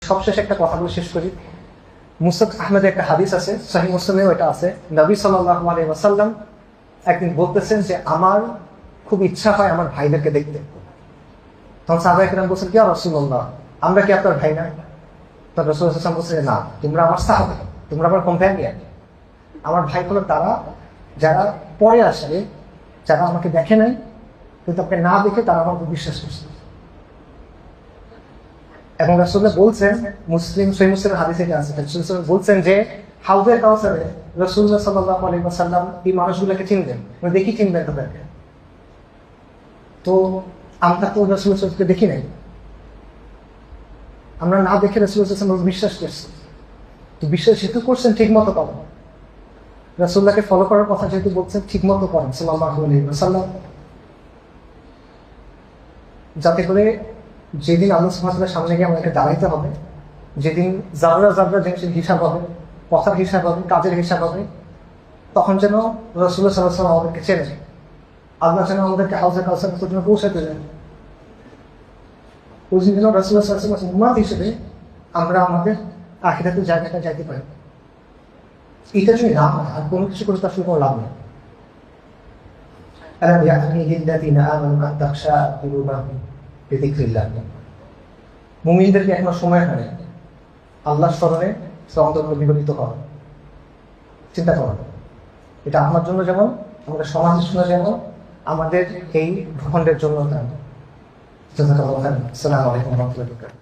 সবশেষে একটা কথা বলে শেষ করি। মুসনাদ আহমেদের একটা হাদিস আছে, সহিহ মুসলিমেও এটা আছে। নবী সাল্লাল্লাহু আলাইহি ওয়াসাল্লাম একদিন বলতেছেন যে আমার খুব ইচ্ছা হয় আমার ভাইদেরকে দেখতে। তখন সাহাবায়ে কেরাম বলছেন, ইয়া রাসূলুল্লাহ, আমরা কি আপনার ভাই না? তখন রাসূল সাল্লাল্লাহু আলাইহি ওয়াসাল্লাম বলছেন, না, তোমরা আমার সাহাবা, তোমরা আমার কম্প্যানিয়ন। আমার ভাই হলো তারা যারা পরে আসবে, যারা আমাকে দেখে নাই কিন্তু আপনাকে না দেখে তারা আমার উপর বিশ্বাস করছে। এবং রাসূলুল্লাহ বলছেন, সহিহ মুসলিমের হাদিসে এটা আছে, রাসূলুল্লাহ বলছেন যে হাউজের কাউসারে রাসূলুল্লাহ সাল্লাল্লাহু আলাইহি ওয়াসাল্লাম এই মানুষগুলোকে চিনবেন, দেখি চিনবেন তাদেরকে। তো আমরা তো রাসূলুল্লাহকে দেখি নাই, আমরা না দেখে রাসূলুল্লাহ বিশ্বাস করছি। তো বিশ্বাস যেহেতু করছেন, ঠিক মতো করেন, রাসূলুল্লাহকে ফলো করার কথা যেহেতু বলছেন, ঠিক মতো করেন সাল্লাল্লাহু আলাইহি ওয়াসাল্লাম, যাতে করে যেদিন আল্লাহ সুবহানাহু ওয়া তাআলার সামনে গিয়ে আমাদেরকে দাঁড়াইতে হবে, যেদিন জাররা জাররা জিনিসের হিসাব হবে, কথার হিসাব হবে, কাজের হিসাব হবে, তখন যেন রাসূলুল্লাহ সাল্লাল্লাহু আলাইহি ওয়াসাল্লাম আমাদেরকে চেনে, আল্লাহ যেন আমাদেরকে হাউজে কাউসার পর্যন্ত পৌঁছাতে দেন। ওই দিন যেন রাসূলুল্লাহ সাল্লাল্লাহু আলাইহি ওয়াসাল্লাম উম্মত হিসেবে আমরা আমাদের আখিরাতের জায়গাটা যাইতে পারি। এটা যদি না হয়, আর কোনো কিছু করে তার আসলে কোনো লাভ নেই। আলাম ইয়া'নি লিল্লাযিনা আমানু আন তাখশা কুলুবুহুম বিযিকরিল্লাহ। মুমিনদেরকে এখনো সময় হয় না আল্লাহর স্মরণে অন্তরগুলো বিগলিত হওয়া। চিন্তা করো, এটা আমার জন্য যেমন, আমাদের সমাজের জন্য যেমন, আমাদের এই ভূখণ্ডের জন্য তেমন। আসসালামু আলাইকুম ওয়া রাহমাতুল্লাহি ওয়া বারাকাতুহু।